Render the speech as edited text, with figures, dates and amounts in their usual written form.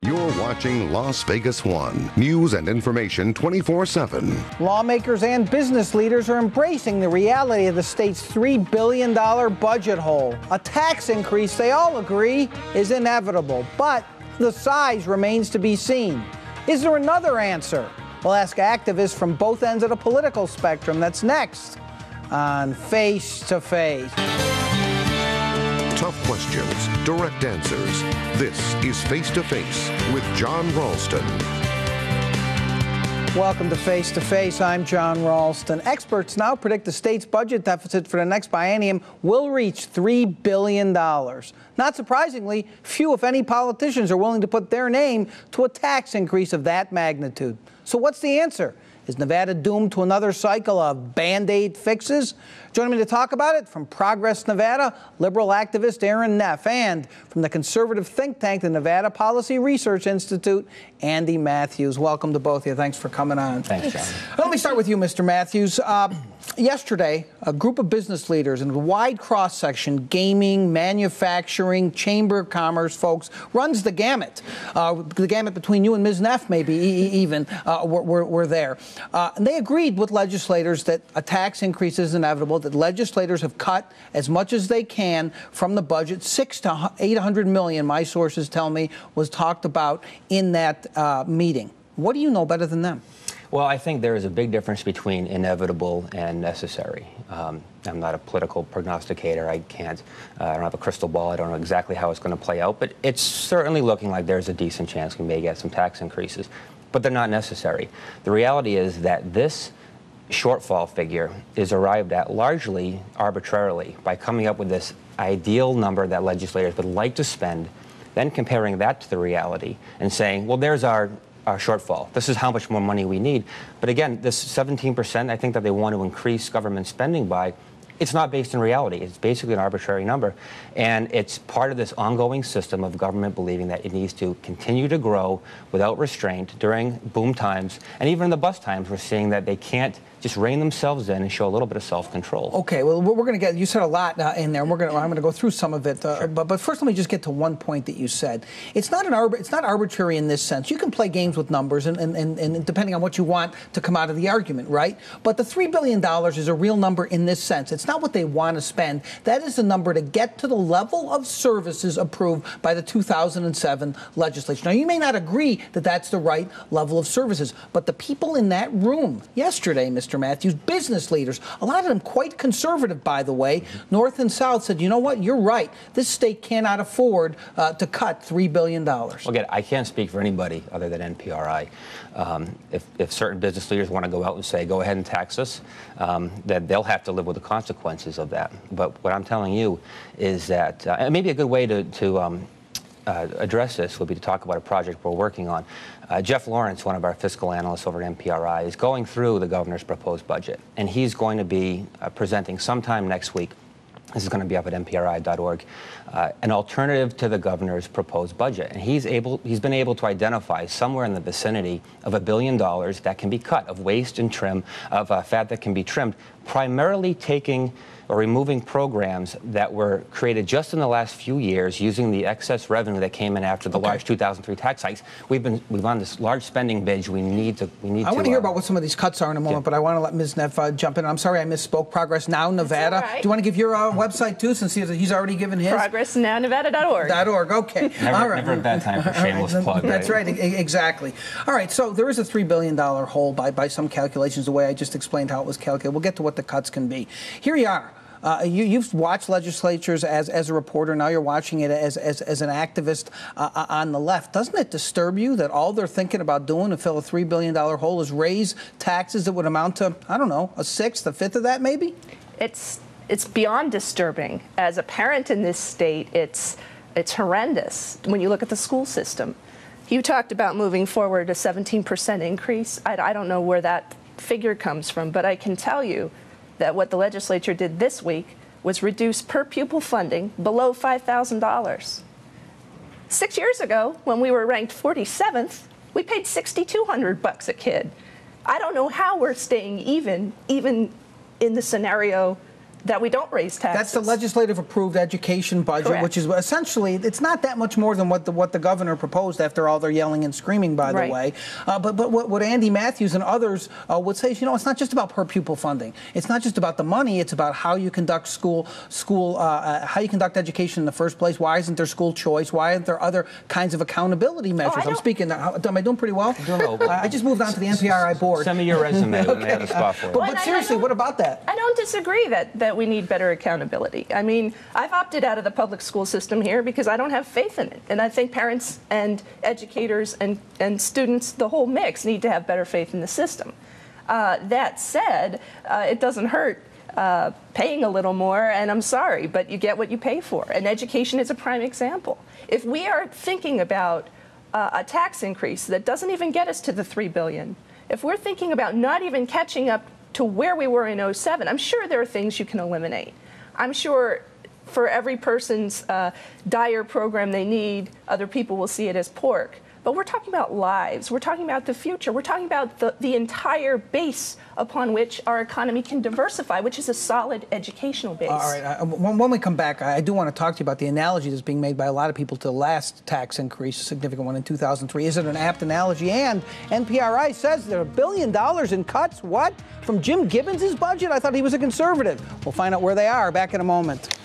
You're watching Las Vegas 1. News and information 24/7. Lawmakers and business leaders are embracing the reality of the state's $3 billion budget hole. A tax increase, they all agree, is inevitable, but the size remains to be seen. Is there another answer? We'll ask activists from both ends of the political spectrum. That's next on Face to Face. Tough questions, direct answers. This is Face to Face with John Ralston. Welcome to Face to Face. I'm John Ralston. Experts now predict the state's budget deficit for the next biennium will reach $3 billion. Not surprisingly, few, if any, politicians are willing to put their name to a tax increase of that magnitude. So what's the answer? Is Nevada doomed to another cycle of Band-Aid fixes? Joining me to talk about it from Progress Nevada, liberal activist Erin Neff, and from the conservative think tank, the Nevada Policy Research Institute, Andy Mathews. Welcome to both of you. Thanks for coming on. Thanks, John. Let me start with you, Mr. Mathews. Yesterday, a group of business leaders in a wide cross-section, gaming, manufacturing, chamber of commerce folks, runs the gamut. The gamut between you and Ms. Neff, maybe even, were there. And they agreed with legislators that a tax increase is inevitable, that legislators have cut as much as they can from the budget. $600 to $800 million, my sources tell me, was talked about in that meeting. What do you know better than them? Well, I think there is a big difference between inevitable and necessary. I'm not a political prognosticator. I don't have a crystal ball. I don't know exactly how it's going to play out, but it's certainly looking like there's a decent chance we may get some tax increases, but they're not necessary. The reality is that this shortfall figure is arrived at largely arbitrarily by coming up with this ideal number that legislators would like to spend, then comparing that to the reality and saying, well, there's our shortfall. This is how much more money we need. But again, this 17% I think that they want to increase government spending by, it's not based in reality. It's basically an arbitrary number. And it's part of this ongoing system of government believing that it needs to continue to grow without restraint during boom times. And even in the bust times, we're seeing that they can't just rein themselves in and show a little bit of self-control. Okay, well, we're going to get, you said a lot in there, and I'm going to go through some of it. Sure. But first, let me just get to one point that you said. It's not arbitrary in this sense. You can play games with numbers, and depending on what you want to come out of the argument, right? But the $3 billion is a real number in this sense. It's not what they want to spend. That is the number to get to the level of services approved by the 2007 legislature. Now, you may not agree that that's the right level of services, but the people in that room yesterday, Mr. Mathews, business leaders, a lot of them quite conservative, by the way, North and South, said, you know what, you're right. This state cannot afford to cut $3 billion. Well, again, I can't speak for anybody other than NPRI. If certain business leaders want to go out and say, go ahead and tax us, then they'll have to live with the consequences of that. But what I'm telling you is that, and maybe a good way to address this would be to talk about a project we're working on. Jeff Lawrence, one of our fiscal analysts over at NPRI, is going through the governor's proposed budget, and he's going to be presenting sometime next week. This is going to be up at npri.org, an alternative to the governor's proposed budget. And he's been able to identify somewhere in the vicinity of $1 billion that can be cut, of waste and trim, of fat that can be trimmed, primarily taking or removing programs that were created just in the last few years using the excess revenue that came in after the large 2003 tax hikes. We've on this large spending binge. We need to. I want to hear about what some of these cuts are in a moment, but I want to let Ms. Neff jump in. I'm sorry I misspoke. ProgressNow Nevada. Right. Do you want to give your website too, since he's already given his? ProgressNowNevada.org. Okay. Never a bad time for shameless plug. That's right. Exactly. All right. So there is a $3 billion hole by some calculations. The way I just explained how it was calculated. We'll get to what the cuts can be. Here you are. You've watched legislatures as a reporter. Now you're watching it as an activist on the left. Doesn't it disturb you that all they're thinking about doing to fill a $3 billion hole is raise taxes that would amount to, I don't know, a sixth, a fifth of that maybe? It's beyond disturbing. As a parent in this state, it's horrendous when you look at the school system. You talked about moving forward a 17% increase. I don't know where that figure comes from, but I can tell you that what the legislature did this week was reduce per pupil funding below $5,000. 6 years ago, when we were ranked 47th, we paid $6,200 a kid. I don't know how we're staying even in the scenario that we don't raise taxes. That's the legislative approved education budget, Correct. which is essentially, it's not that much more than what the governor proposed after all their yelling and screaming, by the way. But what Andy Mathews and others would say is, it's not just about per pupil funding. It's not just about the money. It's about how you conduct how you conduct education in the first place. Why isn't there school choice? Why aren't there other kinds of accountability measures? I'm speaking. Am I doing pretty well? I just moved on to the NPRI board. Send me your resume when they have a spot for it. But seriously, what about that? I don't disagree that we need better accountability. I mean, I've opted out of the public school system here because I don't have faith in it. And I think parents and educators and students, the whole mix, need to have better faith in the system. That said, it doesn't hurt paying a little more, and I'm sorry, but you get what you pay for. And education is a prime example. If we are thinking about a tax increase that doesn't even get us to the $3 billion, if we're thinking about not even catching up to where we were in 07, I'm sure there are things you can eliminate. I'm sure for every person's dire program they need, other people will see it as pork. But we're talking about lives. We're talking about the future. We're talking about the entire base upon which our economy can diversify, which is a solid educational base. All right. When we come back, I do want to talk to you about the analogy that's being made by a lot of people to the last tax increase, a significant one in 2003. Is it an apt analogy? And NPRI says there are $1 billion in cuts. What? From Jim Gibbons' budget? I thought he was a conservative. We'll find out where they are. Back in a moment.